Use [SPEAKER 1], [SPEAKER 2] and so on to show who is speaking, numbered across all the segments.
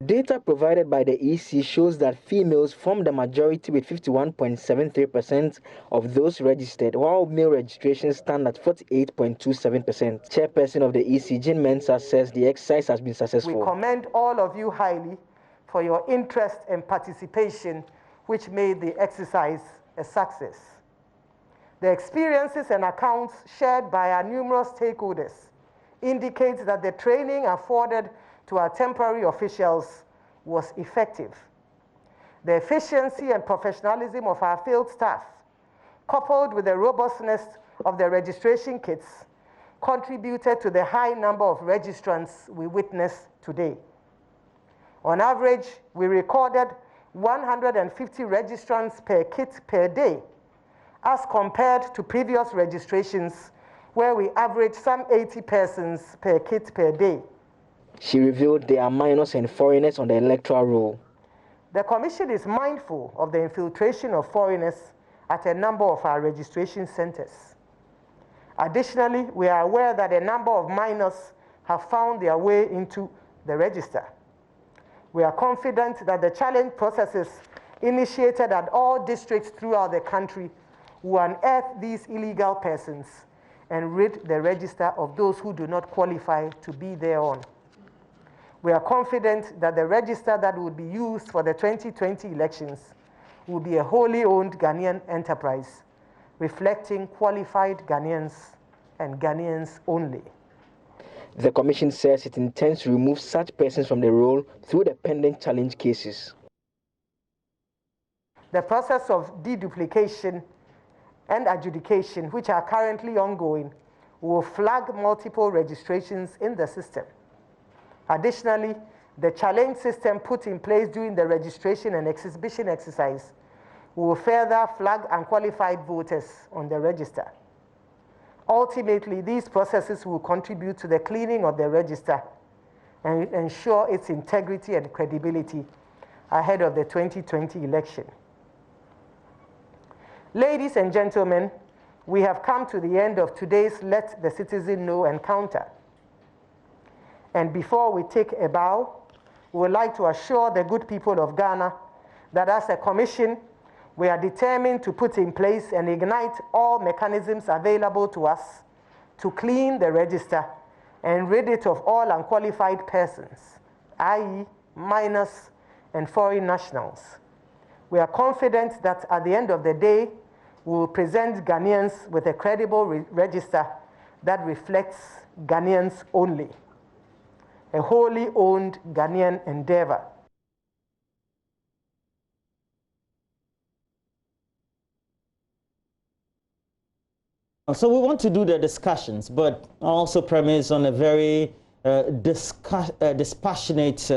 [SPEAKER 1] Data provided by the EC shows that females form the majority with 51.73% of those registered, while male registrations stand at 48.27%. Chairperson of the EC, Jean Mensah, says the exercise has been successful.
[SPEAKER 2] We commend all of you highly for your interest and participation, which made the exercise a success. The experiences and accounts shared by our numerous stakeholders indicate that the training afforded to our temporary officials was effective. The efficiency and professionalism of our field staff, coupled with the robustness of the registration kits, contributed to the high number of registrants we witnessed today. On average, we recorded 150 registrants per kit per day, as compared to previous registrations where we averaged some 80 persons per kit per day.
[SPEAKER 1] She revealed there are minors and foreigners on the electoral roll.
[SPEAKER 2] The Commission is mindful of the infiltration of foreigners at a number of our registration centers. Additionally, we are aware that a number of minors have found their way into the register. We are confident that the challenge processes initiated at all districts throughout the country will unearth these illegal persons and rid the register of those who do not qualify to be thereon. We are confident that the register that will be used for the 2020 elections will be a wholly owned Ghanaian enterprise, reflecting qualified Ghanaians and Ghanaians only.
[SPEAKER 1] The Commission says it intends to remove such persons from the roll through the pending challenge cases.
[SPEAKER 2] The process of deduplication and adjudication, which are currently ongoing, will flag multiple registrations in the system. Additionally, the challenge system put in place during the registration and exhibition exercise will further flag unqualified voters on the register. Ultimately, these processes will contribute to the cleaning of the register and ensure its integrity and credibility ahead of the 2020 election. Ladies and gentlemen, we have come to the end of today's Let the Citizen Know encounter. And before we take a bow, we would like to assure the good people of Ghana that as a commission, we are determined to put in place and ignite all mechanisms available to us to clean the register and rid it of all unqualified persons, i.e. minors and foreign nationals. We are confident that at the end of the day, we will present Ghanaians with a credible register that reflects Ghanaians only, a wholly owned Ghanaian endeavor.
[SPEAKER 3] So we want to do the discussions, but also premise on a very dispassionate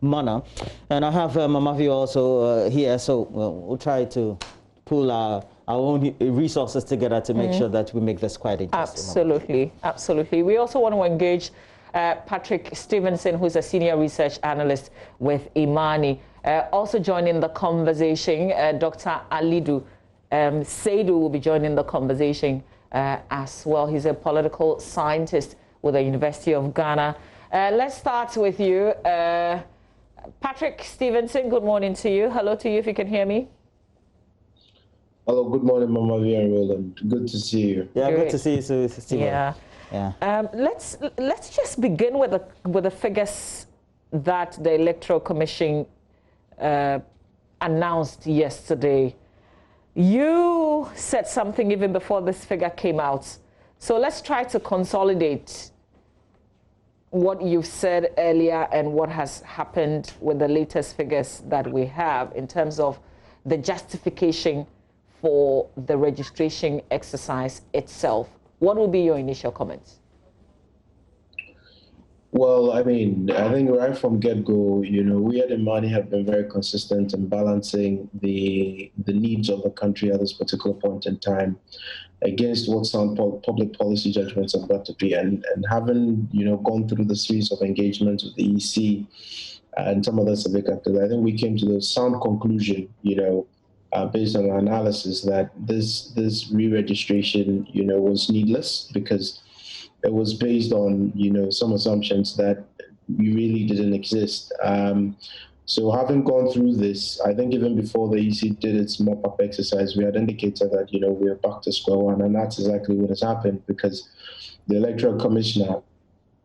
[SPEAKER 3] manner. And I have Mamavi also here, so we'll try to pull our own resources together to make sure that we make this quite interesting.
[SPEAKER 4] Absolutely, absolutely. We also want to engage Patrick Stephenson, who's a senior research analyst with Imani. Also joining the conversation, Dr. Alidu Seidu will be joining the conversation as well. He's a political scientist with the University of Ghana. Let's start with you. Patrick Stephenson, good morning to you. Hello to you if you can hear me.
[SPEAKER 5] Hello, good morning, Mama V and Roland. Good to see you.
[SPEAKER 3] Yeah, good to see you, Stephen.
[SPEAKER 4] Yeah. Let's just begin with the figures that the Electoral Commission announced yesterday. You said something even before this figure came out. So let's try to consolidate what you've said earlier and what has happened with the latest figures that we have in terms of the justification for the registration exercise itself. What will be your initial comments?
[SPEAKER 5] Well, I mean, I think right from get-go, you know, we at Imani have been very consistent in balancing the needs of the country at this particular point in time against what some public policy judgments have got to be. And having, you know, gone through the series of engagements with the EC and some other civic actors, I think we came to the sound conclusion, you know, based on our analysis that this re-registration, you know, was needless because it was based on, you know, some assumptions that really didn't exist. So having gone through this, I think even before the EC did its mop-up exercise, we had indicated that, we're back to square one, and that's exactly what has happened, because the Electoral Commissioner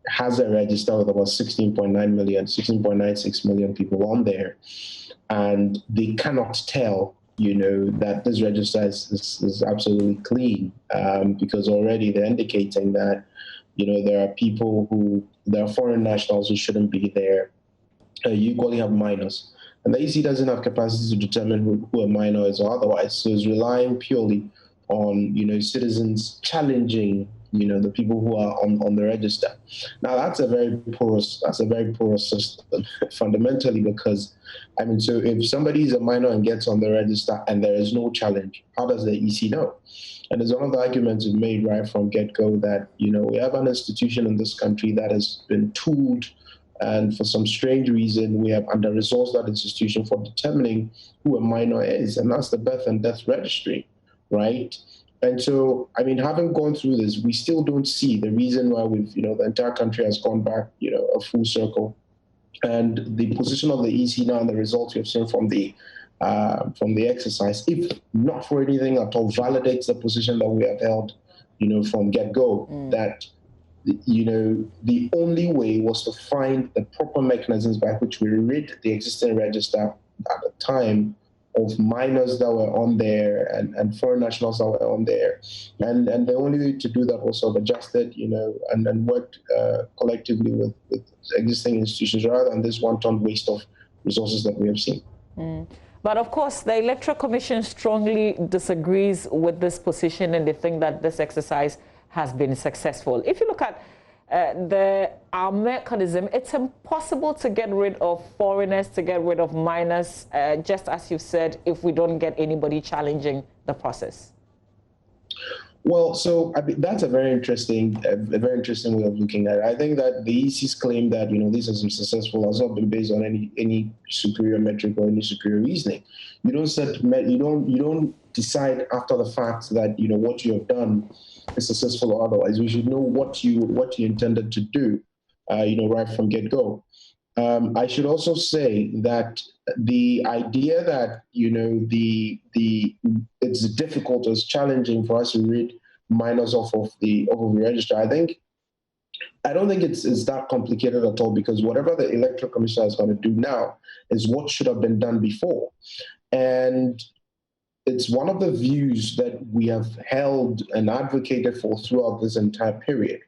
[SPEAKER 5] has a register with about 16.96 million people on there, and they cannot tell, that this register is absolutely clean, because already they're indicating that, there are foreign nationals who shouldn't be there. You equally have minors. And the EC doesn't have capacity to determine who a minor is or otherwise. So it's relying purely on, citizens challenging, the people who are on the register. Now that's a very porous system, fundamentally, because, so if somebody is a minor and gets on the register and there is no challenge, how does the EC know? And it's one of the arguments we've made right from get-go that, we have an institution in this country that has been tooled, and for some strange reason, we have under-resourced that institution for determining who a minor is, and that's the birth and death registry, right? And so, having gone through this, we still don't see the reason why we've, the entire country has gone back, a full circle. And the position of the EC now and the results we've seen from the exercise, if not for anything at all, validates the position that we have held, from get-go, that the only way was to find the proper mechanisms by which we rid the existing register at the time of minors that were on there and foreign nationals that were on there. And the only way to do that was sort of adjusted, and worked collectively with existing institutions rather than this wanton waste of resources that we have seen.
[SPEAKER 4] But of course, the Electoral Commission strongly disagrees with this position, and they think that this exercise has been successful. If you look at our mechanism, it's impossible to get rid of foreigners, to get rid of minors, just as you said, if we don't get anybody challenging the process.
[SPEAKER 5] Well, so that's a very interesting way of looking at it. I think that the EC's claim that this has been successful has not been based on any superior metric or any superior reasoning. You don't decide after the fact that what you have done is successful or otherwise. We should know what you intended to do, right from get-go. I should also say that the idea that it's difficult or it's challenging for us to rid minors off of the register, I don't think it's that complicated at all, because whatever the Electoral Commission is going to do now is what should have been done before. And it's one of the views that we have held and advocated for throughout this entire period,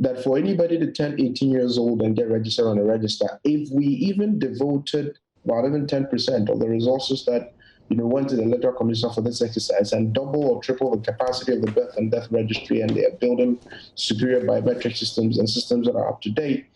[SPEAKER 5] that for anybody to turn 18 years old and get registered on a register, if we even devoted about even 10% of the resources that went to the Electoral Commission for this exercise and double or triple the capacity of the birth and death registry, and they are building superior biometric systems and systems that are up to date,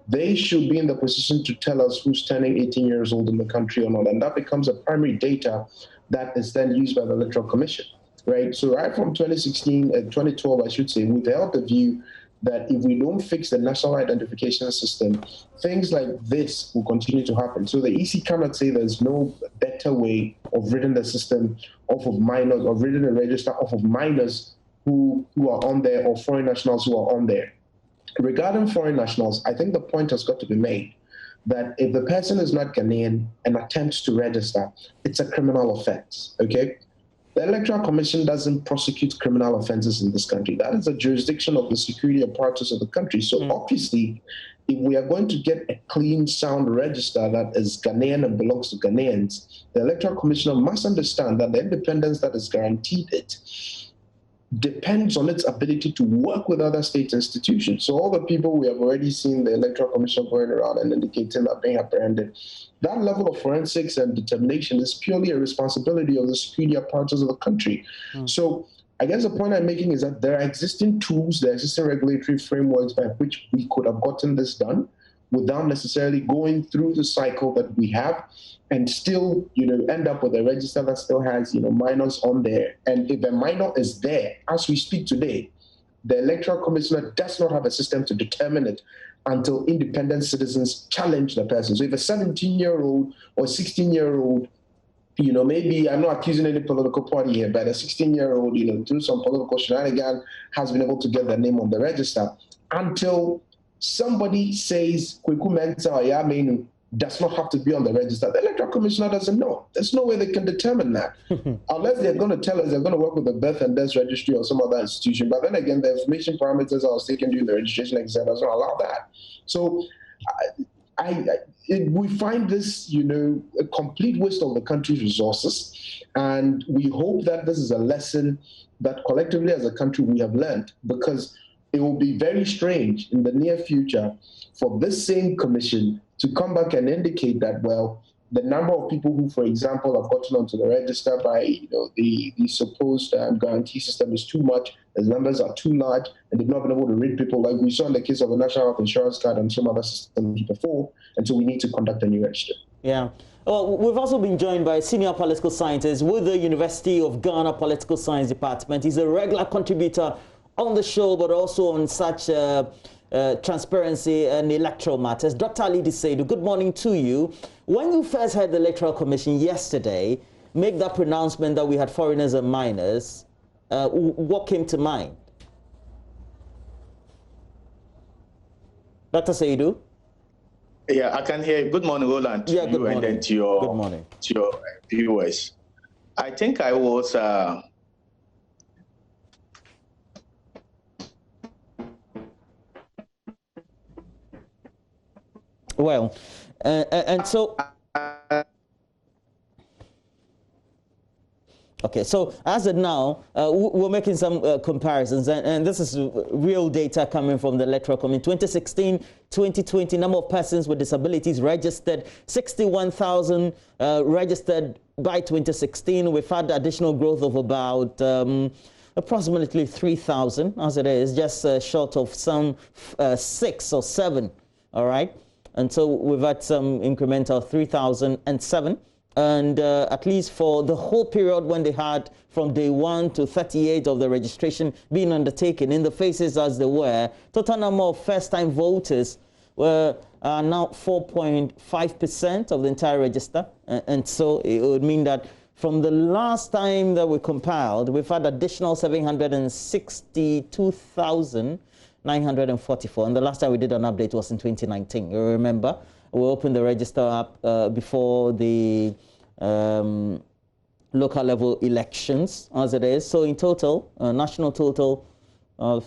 [SPEAKER 5] they should be in the position to tell us who's turning 18 years old in the country or not. And that becomes a primary data that is then used by the Electoral Commission, right? So right from 2012, I should say, we've held the view that if we don't fix the national identification system, things like this will continue to happen. So the EC cannot say there's no better way of ridding the system off of minors, or ridding the register off of minors who are on there, or foreign nationals who are on there. Regarding foreign nationals, I think the point has got to be made that if the person is not Ghanaian and attempts to register, it's a criminal offense, okay? The Electoral Commission doesn't prosecute criminal offenses in this country. That is a jurisdiction of the security apparatus of the country. So obviously, if we are going to get a clean, sound register that is Ghanaian and belongs to Ghanaians, the Electoral Commissioner must understand that the independence that is guaranteed it depends on its ability to work with other state institutions. So all the people we have already seen the Electoral Commission going around and indicating that being apprehended, that level of forensics and determination is purely a responsibility of the security apparatus of the country. So I guess the point I'm making is that there are existing tools, there are existing regulatory frameworks by which we could have gotten this done without necessarily going through the cycle that we have, and still, end up with a register that still has, minors on there. And if a minor is there, as we speak today, the Electoral Commissioner does not have a system to determine it until independent citizens challenge the person. So if a 17-year-old or 16-year-old, maybe I'm not accusing any political party here, but a 16-year-old, through some political shenanigans, has been able to get their name on the register, until somebody says Kweku Mensah or Yamenu does not have to be on the register, the Electoral Commissioner doesn't know. There's no way they can determine that. Unless they're going to tell us they're going to work with the Birth and Death Registry or some other institution. But then again, the information parameters I was taken during the registration exam doesn't allow that. So we find this, a complete waste of the country's resources. And we hope that this is a lesson that collectively as a country we have learned, because it will be very strange in the near future for this same commission to come back and indicate that, well, the number of people who, for example, have gotten onto the register by the supposed guarantee system is too much, the numbers are too large, and they've not been able to read people, like we saw in the case of the National Health Insurance Card and some other systems before, and so we need to conduct a new register. Yeah.
[SPEAKER 3] Well, we've also been joined by a senior political scientist with the University of Ghana Political Science Department. He's a regular contributor on the show, but also on such transparency and electoral matters. Dr. Alidu Seidu, good morning to you. When you first heard the Electoral Commission yesterday make that pronouncement that we had foreigners and minors, what came to mind? Dr. Seidu?
[SPEAKER 6] Yeah, I can hear you. Good morning, Roland, to you and then to your viewers. I think I was...
[SPEAKER 3] Well, and so... Okay, so as of now, we're making some comparisons, and this is real data coming from the Electoral Commission. 2016, 2020, number of persons with disabilities registered, 61,000 registered by 2016. We've had additional growth of about approximately 3,000, as it is, just short of some 6 or 7, all right? And so we've had some incremental 3,007. And at least for the whole period when they had from day 1 to 38 of the registration being undertaken, in the phases as they were, total number of first-time voters were now 4.5% of the entire register. And so it would mean that from the last time that we compiled, we've had additional 762,944. And the last time we did an update was in 2019. You remember? We opened the register up before the local level elections, as it is. So in total, national total of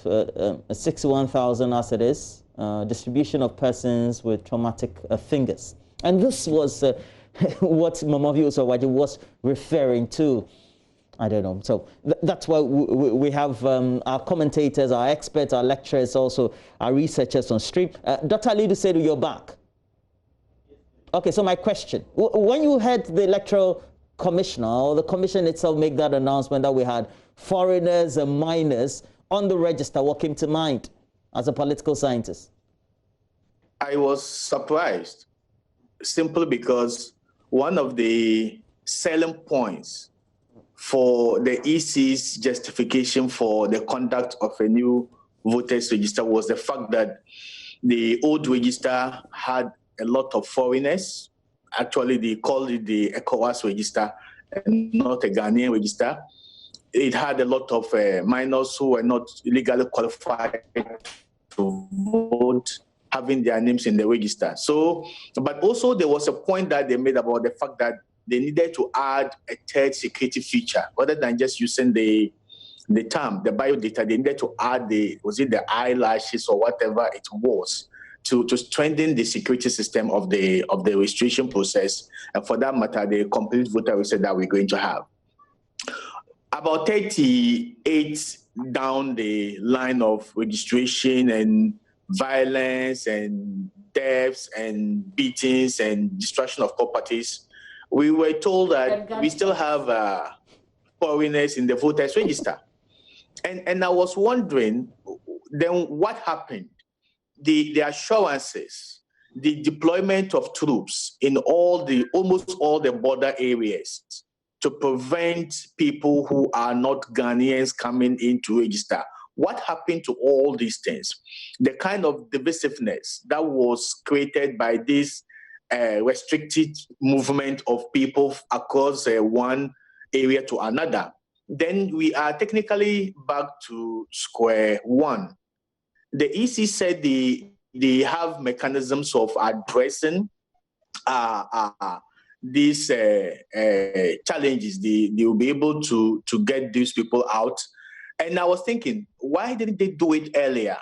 [SPEAKER 3] 61,000 as it is, distribution of persons with traumatic fingers. And this was what Mamavi Osawaji was referring to. I don't know. So that's why we have our commentators, our experts, our lecturers, also our researchers on stream. Dr. Alidu said you're back. Okay, so my question, when you heard the Electoral Commissioner or the Commission itself make that announcement that we had foreigners and minors on the register, what came to mind as a political scientist?
[SPEAKER 6] I was surprised, simply because one of the selling points for the EC's justification for the conduct of a new voters register was the fact that the old register had a lot of foreigners. Actually, they called it the ECOWAS register and not a Ghanaian register. It had a lot of minors who were not legally qualified to vote, having their names in the register. So, but also there was a point that they made about the fact that they needed to add a third security feature, rather than just using the term, the biodata. They needed to add was it the eyelashes or whatever it was, to strengthen the security system of the registration process, and for that matter, the complete voter register that we're going to have. About 38 down the line of registration and violence and deaths and beatings and destruction of properties, we were told that we still have foreigners in the voters register. And I was wondering, then what happened? The assurances, the deployment of troops in almost all the border areas to prevent people who are not Ghanaians coming in to register. What happened to all these things? The kind of divisiveness that was created by this restricted movement of people across one area to another. Then we are technically back to square one. The EC said the have mechanisms of addressing these challenges. They will be able to get these people out. And I was thinking, why didn't they do it earlier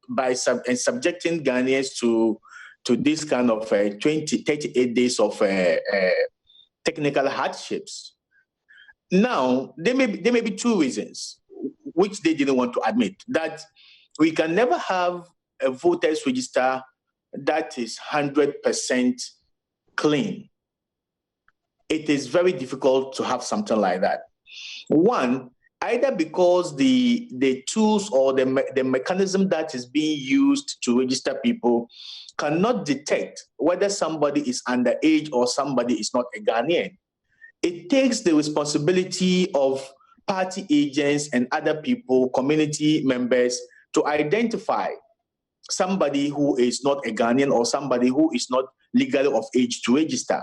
[SPEAKER 6] by subjecting Ghanaians to this kind of 38 days of technical hardships? Now, there may be two reasons which they didn't want to admit, that we can never have a voters register that is 100% clean. It is very difficult to have something like that. One, either because the tools or the mechanism that is being used to register people cannot detect whether somebody is underage or somebody is not a Ghanaian. It takes the responsibility of party agents and other people, community members, to identify somebody who is not a Ghanaian or somebody who is not legally of age to register.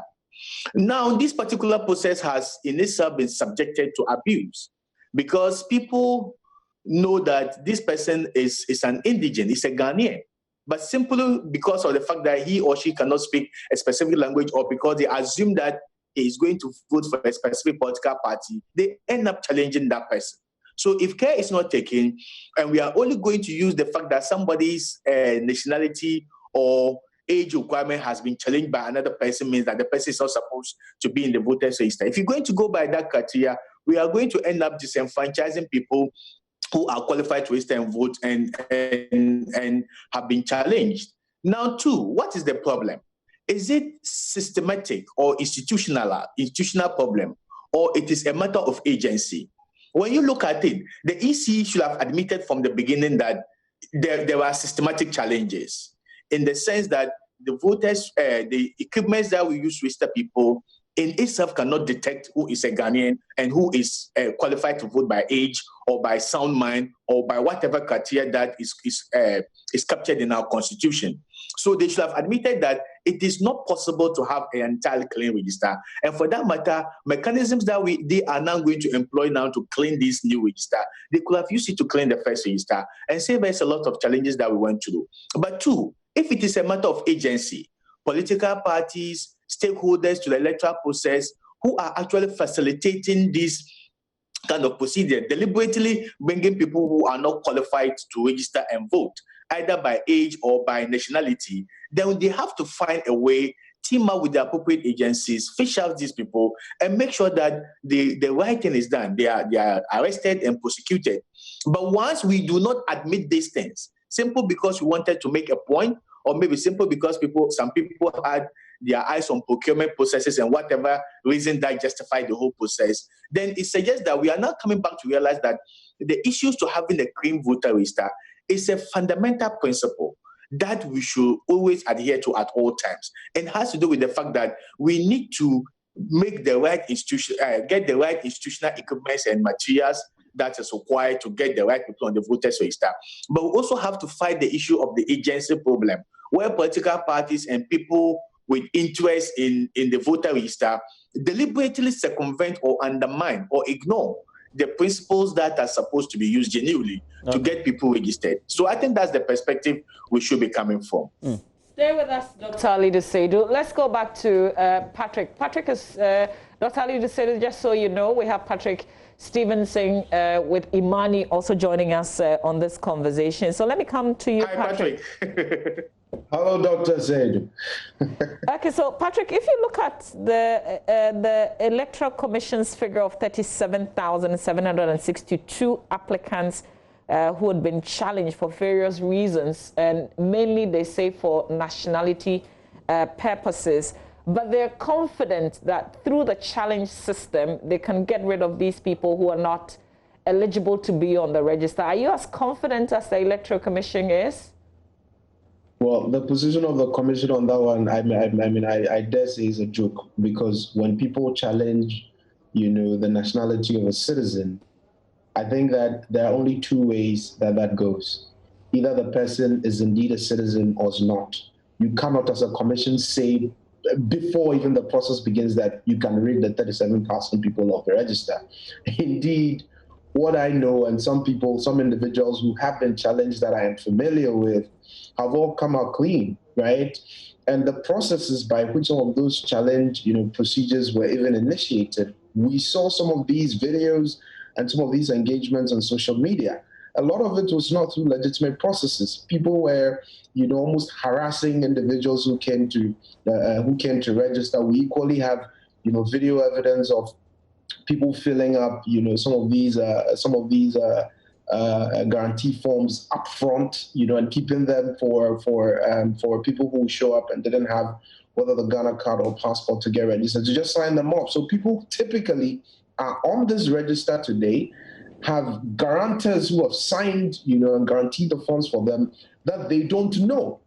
[SPEAKER 6] Now, this particular process has in itself been subjected to abuse because people know that this person is an indigent, is a Ghanaian, but simply because of the fact that he or she cannot speak a specific language or because they assume that he is going to vote for a specific political party, they end up challenging that person. So if care is not taken, and we are only going to use the fact that somebody's nationality or age requirement has been challenged by another person, means that the person is not supposed to be in the voters register. If you're going to go by that criteria, we are going to end up disenfranchising people who are qualified to register and vote and have been challenged. Now, two, what is the problem? Is it systematic or institutional problem, or it is a matter of agency? When you look at it, the EC should have admitted from the beginning that there were systematic challenges in the sense that the voters, the equipments that we use to register people in itself cannot detect who is a Ghanaian and who is qualified to vote by age or by sound mind or by whatever criteria that is captured in our constitution. So they should have admitted that it is not possible to have an entirely clean register. And for that matter, mechanisms that they are now going to employ now to clean this new register, they could have used it to clean the first register and save us a lot of challenges that we went through. But two, if it is a matter of agency, political parties, stakeholders to the electoral process who are actually facilitating this kind of procedure, deliberately bringing people who are not qualified to register and vote, either by age or by nationality, then they have to find a way, team up with the appropriate agencies, fish out these people, and make sure that the right thing is done. They are arrested and prosecuted. But once we do not admit these things, simple because we wanted to make a point, or maybe simple because some people had their eyes on procurement processes and whatever reason that justified the whole process, then it suggests that we are now coming back to realize that the issues to having a clean voter register is a fundamental principle that we should always adhere to at all times. And has to do with the fact that we need to make the right institution, get the right institutional equipments and materials that is required to get the right people on the voters register. But we also have to fight the issue of the agency problem, where political parties and people with interest in the voter register deliberately circumvent or undermine or ignore the principles that are supposed to be used genuinely to get people registered. So I think that's the perspective we should be coming from.
[SPEAKER 4] Stay with us, Dr. Alidu Seidu. Let's go back to Patrick. Patrick is, Dr. Alidu Seidu, just so you know, we have Patrick Stephenson with Imani also joining us on this conversation. So let me come to you,
[SPEAKER 6] Hi,
[SPEAKER 4] Patrick.
[SPEAKER 5] Hello, Dr. Seidu.
[SPEAKER 4] Okay, so Patrick, if you look at the Electoral Commission's figure of 37,762 applicants who had been challenged for various reasons, and mainly they say for nationality purposes, but they're confident that through the challenge system, they can get rid of these people who are not eligible to be on the register. Are you as confident as the Electoral Commission is?
[SPEAKER 5] Well, the position of the commission on that one, I dare say is a joke, because when people challenge, the nationality of a citizen, I think that there are only two ways that goes. Either the person is indeed a citizen or is not. You cannot, as a commission, say before even the process begins that you can read the 37,000 people off the register. Indeed, what I know, and some individuals who have been challenged that I am familiar with, have all come out clean, right? And the processes by which some of those challenge, procedures were even initiated, we saw some of these videos and some of these engagements on social media. A lot of it was not through legitimate processes. People were, almost harassing individuals who came to register. We equally have, video evidence of people filling up, some of these guarantee forms up front, and keeping them for people who show up and didn't have whether the Ghana card or passport to get registered, to just sign them up. So people typically are on this register today, have guarantors who have signed, and guaranteed the funds for them that they don't know,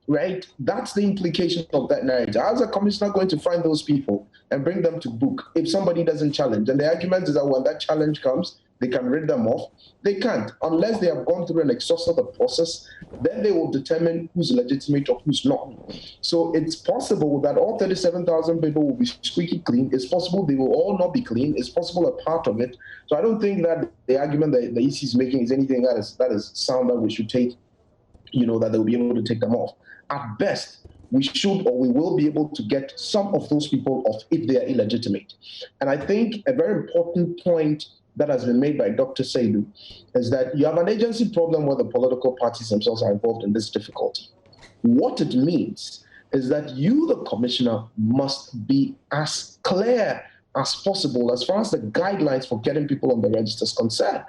[SPEAKER 5] right? That's the implication of that narrative. How's a commissioner going to find those people and bring them to book if somebody doesn't challenge? And the argument is that when that challenge comes, they can rid them off. They can't unless they have gone through and exhausted the process. Then they will determine who's legitimate or who's not. So it's possible that all 37,000 people will be squeaky clean. It's possible they will all not be clean. It's possible a part of it. So I don't think that the argument that the EC is making is anything that is sound that we should take, that they will be able to take them off. At best, we should or we will be able to get some of those people off if they are illegitimate. And I think a very important point that has been made by Dr. Saidu is that you have an agency problem where the political parties themselves are involved in this difficulty. What it means is that you, the commissioner, must be as clear as possible as far as the guidelines for getting people on the register is concerned.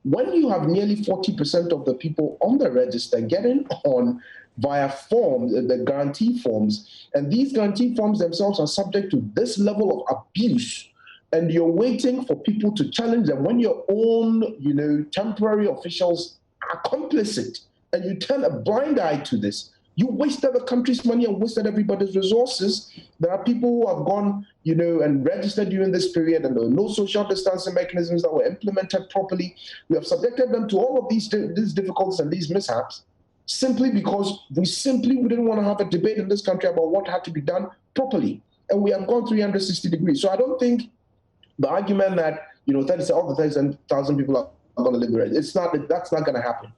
[SPEAKER 5] When you have nearly 40% of the people on the register getting on via forms, the guarantee forms, and these guarantee forms themselves are subject to this level of abuse, and you're waiting for people to challenge them when your own, temporary officials are complicit, and you turn a blind eye to this. You wasted the country's money and wasted everybody's resources. There are people who have gone, and registered during this period, and there were no social distancing mechanisms that were implemented properly. We have subjected them to all of these difficulties and these mishaps simply because we didn't want to have a debate in this country about what had to be done properly. And we have gone 360 degrees. So I don't think the argument that, all the 37,000 people are going to liberate, that's not going to happen.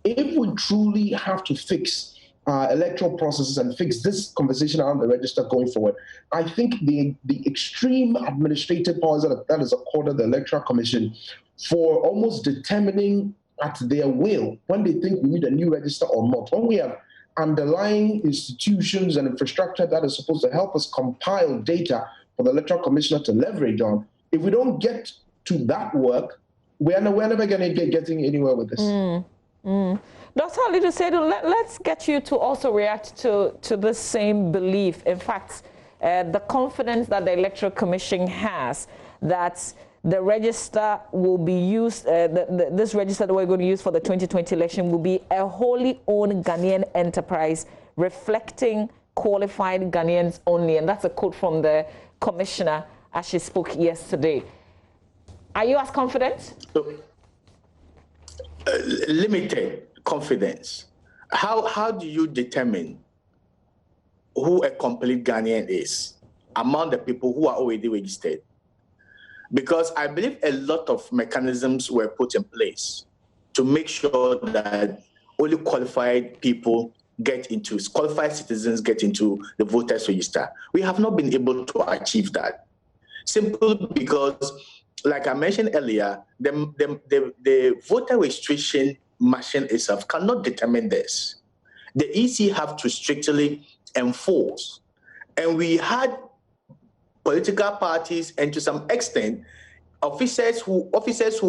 [SPEAKER 5] If we truly have to fix electoral processes and fix this conversation around the register going forward, I think the extreme administrative powers that is accorded the Electoral Commission for almost determining at their will when they think we need a new register or not, when we have underlying institutions and infrastructure that is supposed to help us compile data for the Electoral Commissioner to leverage on, if we don't get to that work, we're never going to getting anywhere with this.
[SPEAKER 4] Dr. Alidu said, let's get you to also react to this same belief. In fact, the confidence that the Electoral Commission has that the register will be used, this register that we're going to use for the 2020 election will be a wholly owned Ghanaian enterprise reflecting qualified Ghanaians only. And that's a quote from the commissioner as she spoke yesterday. Are you as confident?
[SPEAKER 6] Limited confidence. How do you determine who a complete Ghanaian is among the people who are already registered? Because I believe a lot of mechanisms were put in place to make sure that only qualified citizens get into the voters register. We have not been able to achieve that. Simply because, like I mentioned earlier, the voter registration machine itself cannot determine this. The EC have to strictly enforce. And we had political parties and to some extent, officers who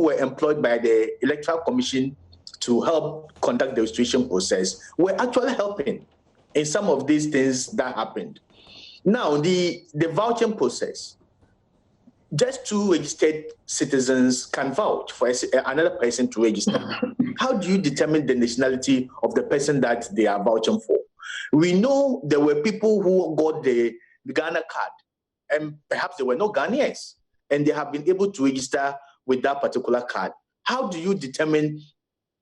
[SPEAKER 6] were employed by the Electoral Commission to help conduct the registration process were actually helping in some of these things that happened. Now, the vouching process, just 2 registered citizens can vouch for another person to register. How do you determine the nationality of the person that they are vouching for? We know there were people who got the Ghana card, and perhaps they were not Ghanaians, and they have been able to register with that particular card. How do you determine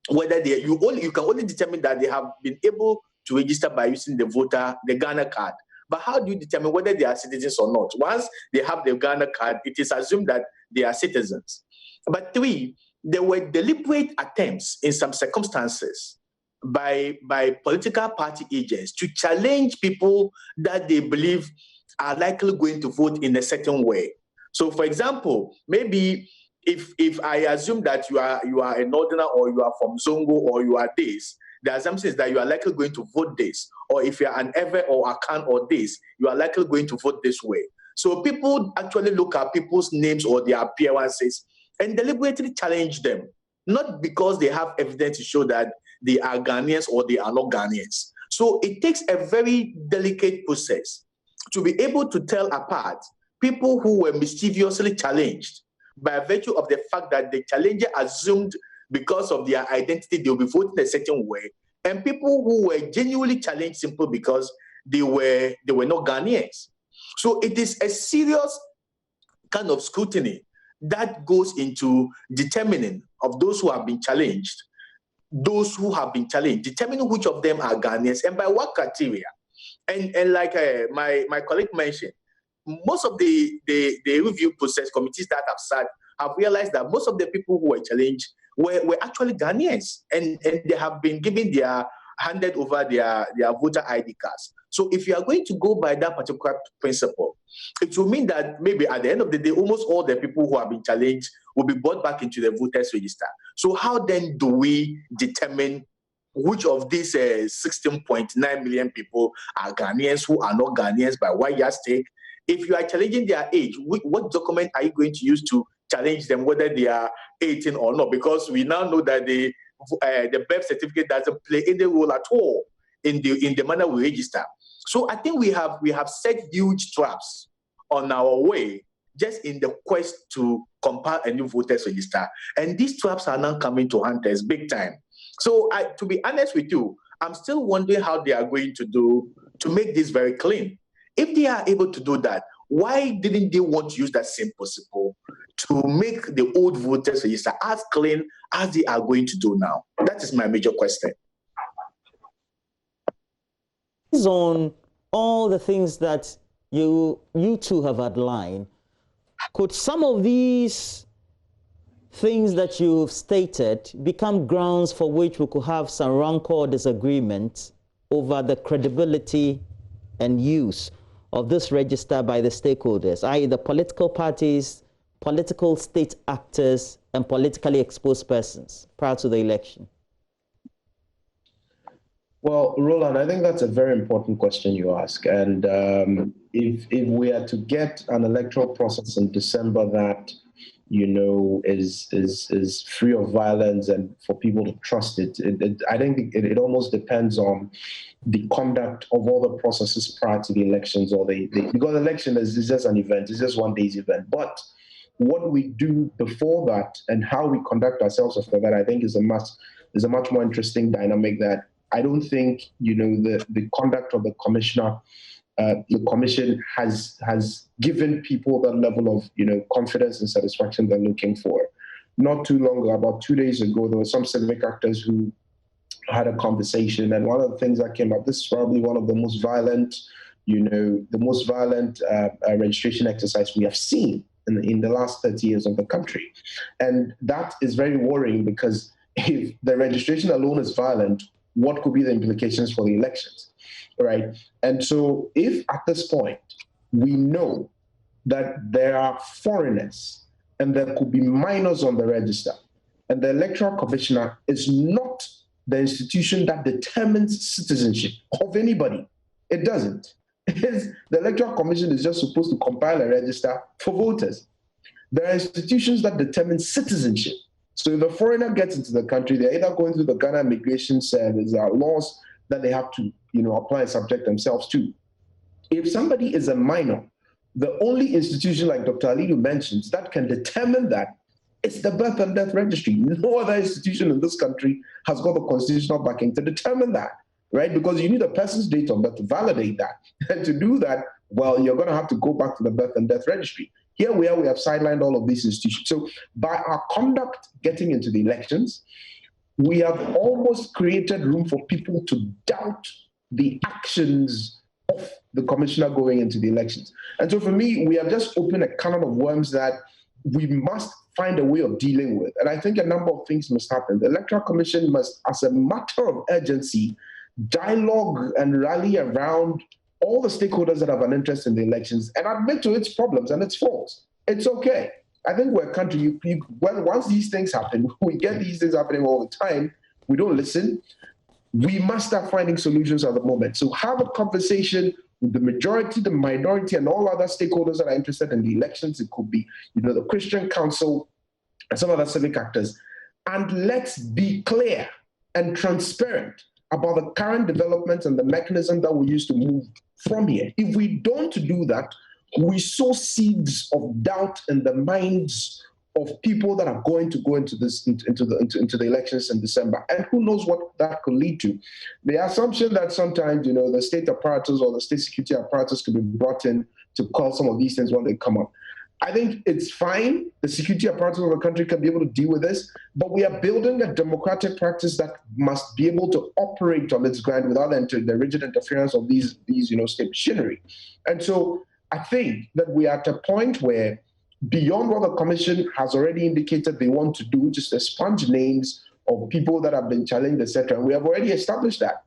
[SPEAKER 6] whether you can only determine that they have been able to register by using the Ghana card? But how do you determine whether they are citizens or not? Once they have the Ghana card, it is assumed that they are citizens. But 3, there were deliberate attempts in some circumstances by political party agents to challenge people that they believe are likely going to vote in a certain way. So, for example, maybe if I assume that you are a northerner, or you are from Zongo, or you are this, the assumption is that you are likely going to vote this. Or if you are an Ewe or Akan or this, you are likely going to vote this way. So people actually look at people's names or their appearances and deliberately challenge them, not because they have evidence to show that they are Ghanaians or they are not Ghanaians. So it takes a very delicate process to be able to tell apart people who were mischievously challenged by virtue of the fact that the challenger assumed because of their identity they'll be voting a certain way, and people who were genuinely challenged simply because they were not Ghanaians. So it is a serious kind of scrutiny that goes into determining of those who have been challenged, determining which of them are Ghanaians and by what criteria. And like my colleague mentioned, most of the review process committees that have sat have realized that most of the people who were challenged were actually Ghanaians, and they have been handed over their voter ID cards. So if you are going to go by that particular principle, it will mean that maybe at the end of the day, almost all the people who have been challenged will be brought back into the voters register. So how then do we determine which of these 16.9 million people are Ghanaians, who are not Ghanaians, by what yardstick? If you are challenging their age, what document are you going to use to challenge them whether they are 18 or not? Because we now know that the birth certificate doesn't play any role at all in the manner we register. So I think we have set huge traps on our way just in the quest to compile a new voters register, and these traps are now coming to hunt us big time. So to be honest with you, I'm still wondering how they are going to do to make this very clean. If they are able to do that, why didn't they want to use that same principle to make the old voters register as clean as they are going to do now? That is my major question.
[SPEAKER 3] On all the things that you two have outlined, could some of these things that you've stated become grounds for which we could have some rancor or disagreement over the credibility and use of this register by the stakeholders, i.e. the political parties, political state actors, and politically exposed persons prior to the election?
[SPEAKER 5] Well, Roland, I think that's a very important question you ask. And if we are to get an electoral process in December that, you know, is free of violence and for people to trust it, I think it almost depends on the conduct of all the processes prior to the elections, or because election is just an event, it's just one day's event. But what we do before that and how we conduct ourselves after that, I think is a much more interesting dynamic that I don't think, you know, the conduct of the commissioner, the commission has given people that level of, you know, confidence and satisfaction they're looking for. Not too long ago, about 2 days ago, there were some civic actors who had a conversation, and one of the things that came up, this is probably one of the most violent, you know, registration exercise we have seen in the last 30 years of the country. And that is very worrying, because if the registration alone is violent, what could be the implications for the elections, right? And so if at this point we know that there are foreigners and there could be minors on the register, and the Electoral Commissioner is not the institution that determines citizenship of anybody, it doesn't. The Electoral Commission is just supposed to compile a register for voters. There are institutions that determine citizenship. So if a foreigner gets into the country, they're either going through the Ghana Immigration Service, there are laws that they have to, you know, apply and subject themselves to. If somebody is a minor, the only institution, like Dr. Alidu mentions, that can determine that is the birth and death registry. No other institution in this country has got the constitutional backing to determine that, right? Because you need a person's date of birth to validate that. And to do that, well, you're going to have to go back to the birth and death registry. Here we have sidelined all of these institutions. So by our conduct getting into the elections, we have almost created room for people to doubt the actions of the commissioner going into the elections. And so for me, we have just opened a can of worms that we must find a way of dealing with. And I think a number of things must happen. The Electoral Commission must, as a matter of urgency, dialogue and rally around all the stakeholders that have an interest in the elections and admit to its problems and its faults. It's okay. I think we're a country, once these things happen, we get these things happening all the time, we don't listen. We must start finding solutions at the moment. So have a conversation with the majority, the minority, and all other stakeholders that are interested in the elections. It could be, the Christian Council and some other civic actors. And let's be clear and transparent about the current developments and the mechanism that we use to move from here. If we don't do that, we sow seeds of doubt in the minds of people that are going to go into the elections in December, and who knows what that could lead to. The assumption that sometimes the state apparatus or the state security apparatus could be brought in to call some of these things when they come up. I think it's fine. The security apparatus of the country can be able to deal with this, but we are building a democratic practice that must be able to operate on its ground without the rigid interference of these state machinery. And so I think that we are at a point where, beyond what the commission has already indicated they want to do, which is expunge names of people that have been challenged, etc., and we have already established that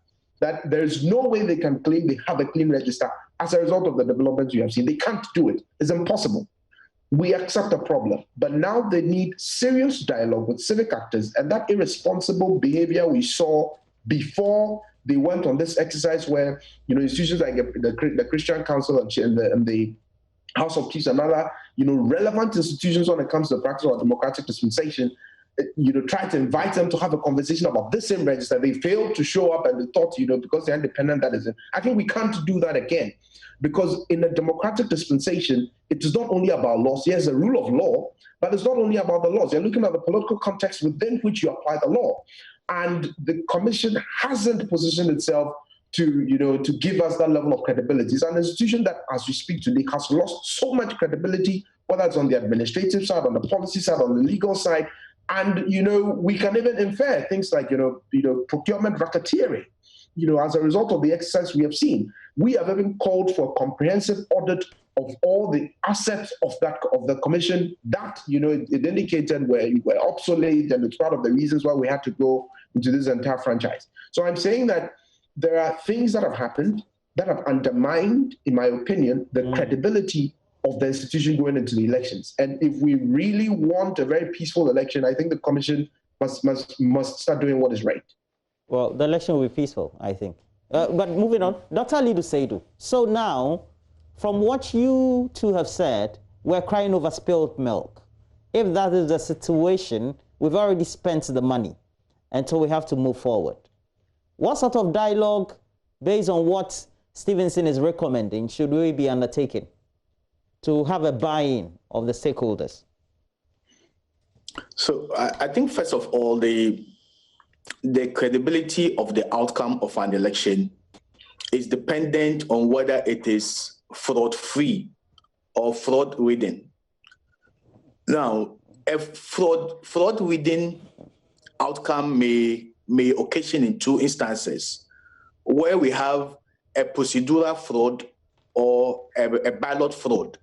[SPEAKER 5] there is no way they can claim they have a clean register as a result of the developments you have seen. They can't do it. It's impossible. We accept the problem, but now they need serious dialogue with civic actors, and that irresponsible behavior we saw before they went on this exercise where, institutions like the Christian Council and the House of Chiefs and other, relevant institutions when it comes to the practice of democratic dispensation, try to invite them to have a conversation about this same register. They failed to show up, and they thought, because they're independent, that is it. I think we can't do that again, because in a democratic dispensation, it is not only about laws. Yes, the rule of law, but it's not only about the laws. You're looking at the political context within which you apply the law. And the commission hasn't positioned itself to give us that level of credibility. It's an institution that, as we speak today, has lost so much credibility, whether it's on the administrative side, on the policy side, on the legal side. And, we can even infer things like, procurement racketeering, as a result of the exercise we have seen. We have even called for a comprehensive audit of all the assets of the commission that, it indicated were obsolete, and it's part of the reasons why we had to go into this entire franchise. So I'm saying that there are things that have happened that have undermined, in my opinion, the credibility of the institution going into the elections. And if we really want a very peaceful election, I think the commission must start doing what is right.
[SPEAKER 3] Well, the election will be peaceful, I think. But moving on, Dr. Alidu Seidu. So now, from what you two have said, we're crying over spilled milk. If that is the situation, we've already spent the money, and so we have to move forward. What sort of dialogue, based on what Stephenson is recommending, should we be undertaking to have a buy-in of the stakeholders?
[SPEAKER 6] So I think, first of all, the credibility of the outcome of an election is dependent on whether it is fraud-free or fraud-ridden. Now, a fraud-ridden outcome may occasion in two instances, where we have a procedural fraud or a ballot fraud.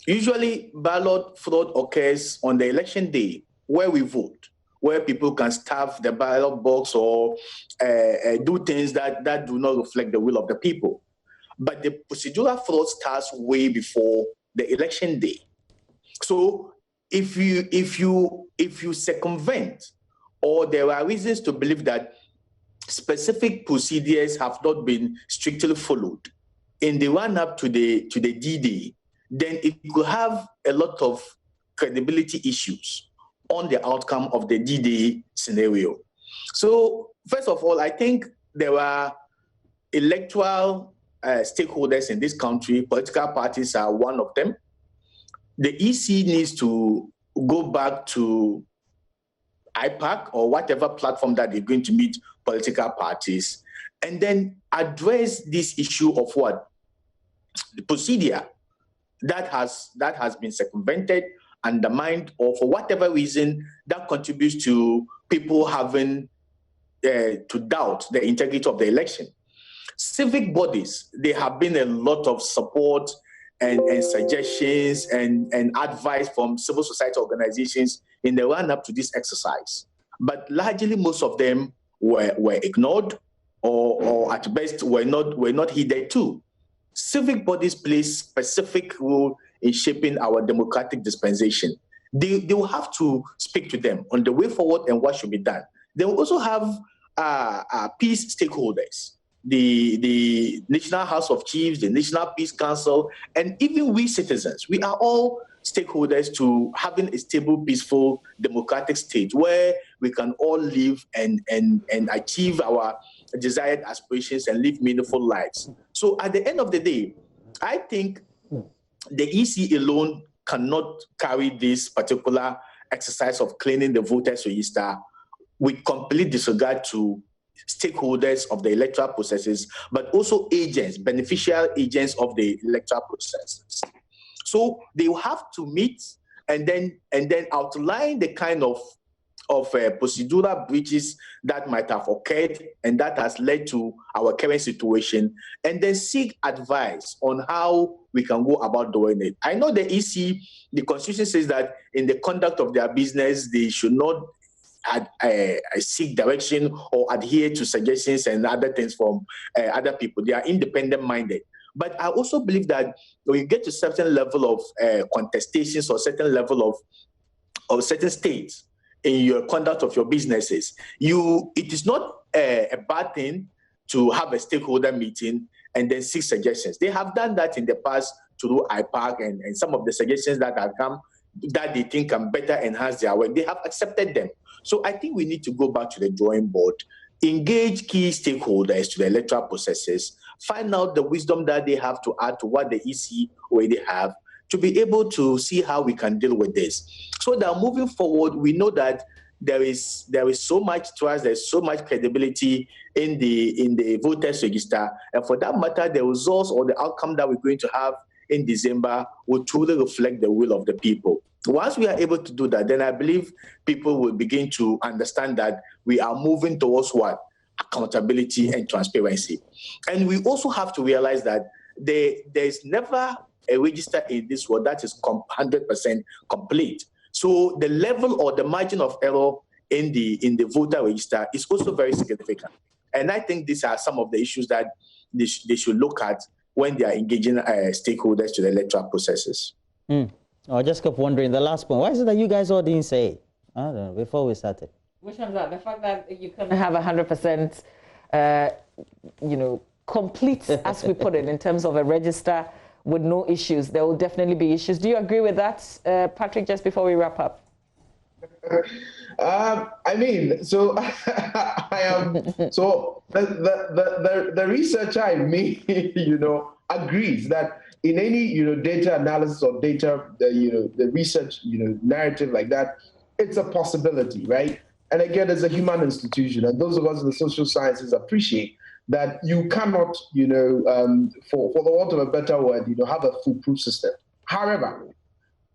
[SPEAKER 6] Usually, ballot fraud occurs on the election day where we vote, where people can stuff the ballot box or do things that do not reflect the will of the people. But the procedural fraud starts way before the election day. So if you circumvent, or there are reasons to believe that specific procedures have not been strictly followed in the run-up to the D-Day, then it could have a lot of credibility issues on the outcome of the D-Day scenario. So first of all, I think there are electoral stakeholders in this country. Political parties are one of them. The EC needs to go back to IPAC or whatever platform that they're going to meet political parties, and then address this issue of what? The procedure that has been circumvented, undermined, or for whatever reason that contributes to people having to doubt the integrity of the election. Civic bodies, there have been a lot of support and suggestions and advice from civil society organizations in the run-up to this exercise. But largely, most of them were ignored or at best were not heeded too. Civic bodies play specific role in shaping our democratic dispensation. They will have to speak to them on the way forward and what should be done. They will also have peace stakeholders, the National House of Chiefs, the National Peace Council, and even we citizens. We are all stakeholders to having a stable, peaceful, democratic state where we can all live and achieve our desired aspirations and live meaningful lives. So at the end of the day, I think the EC alone cannot carry this particular exercise of cleaning the voters register with complete disregard to stakeholders of the electoral processes, but also agents, beneficial agents of the electoral processes. So they will have to meet and then outline the kind of procedural breaches that might have occurred and that has led to our current situation, and then seek advice on how we can go about doing it. I know the EC, the Constitution says that in the conduct of their business, they should not seek direction or adhere to suggestions and other things from other people. They are independent-minded. But I also believe that when you get to certain level of contestations or certain level of certain states in your conduct of your businesses, it is not a bad thing to have a stakeholder meeting and then seek suggestions. They have done that in the past through IPAC and some of the suggestions that have come that they think can better enhance their work. They have accepted them. So I think we need to go back to the drawing board, engage key stakeholders to the electoral processes, find out the wisdom that they have to add to what the EC already have, to be able to see how we can deal with this. So that moving forward, we know that there is so much trust, there's so much credibility in the voters register, and for that matter, the results or the outcome that we're going to have in December will truly reflect the will of the people. Once we are able to do that, then I believe people will begin to understand that we are moving towards what? Accountability and transparency. And we also have to realize that there's never a register in this world that is 100% complete. So the level or the margin of error in the voter register is also very significant. And I think these are some of the issues that they should look at when they are engaging stakeholders to the electoral processes.
[SPEAKER 3] I just kept wondering, the last point, why is it that you guys all didn't say it? I don't know, before we started.
[SPEAKER 4] Which one's that? The fact that you couldn't have 100%, complete, as we put it, in terms of a register with no issues. There will definitely be issues. Do you agree with that, Patrick, just before we wrap up?
[SPEAKER 5] I mean, so I am. So the researcher in me, agrees that in any data analysis or data, the research narrative like that, it's a possibility, right? And again, as a human institution, and those of us in the social sciences appreciate that you cannot, for the want of a better word, have a foolproof system. However,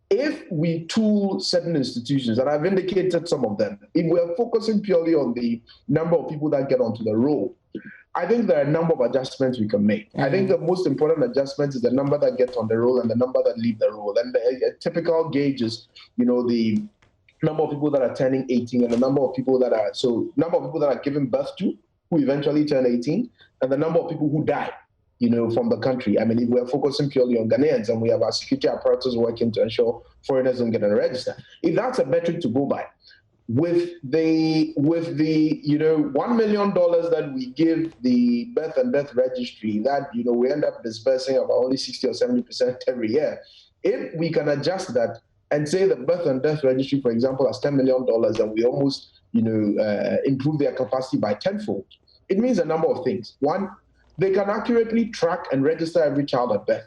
[SPEAKER 5] if we tool certain institutions, and I've indicated some of them, if we're focusing purely on the number of people that get onto the roll, I think there are a number of adjustments we can make. I think the most important adjustment is the number that get on the roll and the number that leave the roll. And the typical gauge is, the number of people that are turning 18 and the number of people that are given birth to, who eventually turn 18, and the number of people who die, from the country. I mean, if we're focusing purely on Ghanaians and we have our security apparatus working to ensure foreigners don't get on the register, if that's a metric to go by, with the $1 million that we give the birth and death registry, that we end up dispersing about only 60 or 70% every year, if we can adjust that and say the birth and death registry, for example, has $10 million, and we almost improve their capacity by tenfold, it means a number of things. One, they can accurately track and register every child at birth.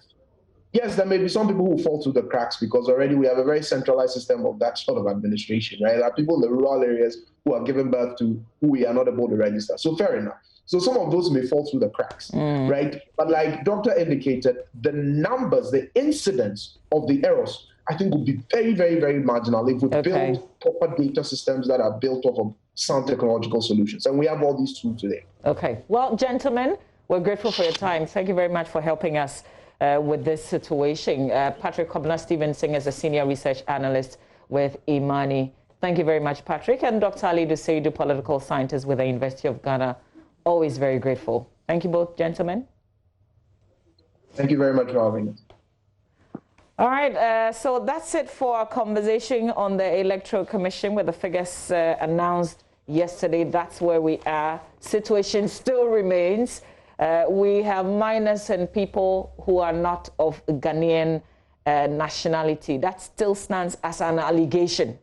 [SPEAKER 5] Yes, there may be some people who fall through the cracks because already we have a very centralized system of that sort of administration, right? There are people in the rural areas who are giving birth to who we are not able to register. So fair enough. So some of those may fall through the cracks, right? But like Doctor indicated, the numbers, the incidence of the errors, I think would be very, very, very marginal if we build proper data systems that are built off of sound technological solutions. And we have all these tools today.
[SPEAKER 4] Okay. Well, gentlemen, we're grateful for your time. Thank you very much for helping us with this situation. Patrick Stephenson is a senior research analyst with Imani. Thank you very much, Patrick. And Dr. Alidu Seidu, political scientist with the University of Ghana. Always very grateful. Thank you both, gentlemen.
[SPEAKER 5] Thank you very much for having us.
[SPEAKER 4] All right, so that's it for our conversation on the Electoral Commission with the figures announced yesterday. That's where we are. Situation still remains. We have minors and people who are not of Ghanaian nationality. That still stands as an allegation.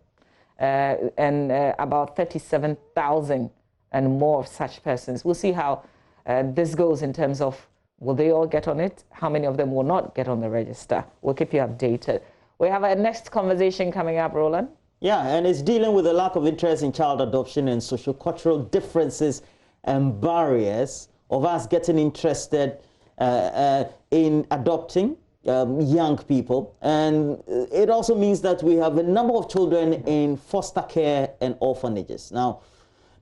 [SPEAKER 4] And about 37,000 and more of such persons. We'll see how this goes in terms of will they all get on it? How many of them will not get on the register? We'll keep you updated. We have our next conversation coming up, Roland.
[SPEAKER 3] Yeah, and it's dealing with the lack of interest in child adoption and socio-cultural differences and barriers of us getting interested in adopting young people. And it also means that we have a number of children in foster care and orphanages. Now,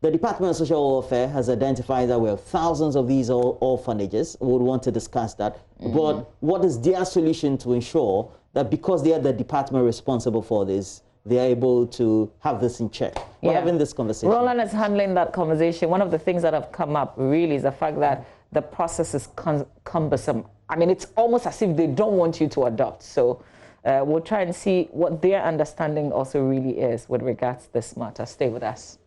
[SPEAKER 3] the Department of Social Welfare has identified that we have thousands of these orphanages. We would want to discuss that. But what is their solution to ensure that because they are the department responsible for this, they are able to have this in check? We're having this conversation.
[SPEAKER 4] Roland is handling that conversation. One of the things that have come up really is the fact that the process is cumbersome. I mean, it's almost as if they don't want you to adopt. So we'll try and see what their understanding also really is with regards to this matter. Stay with us.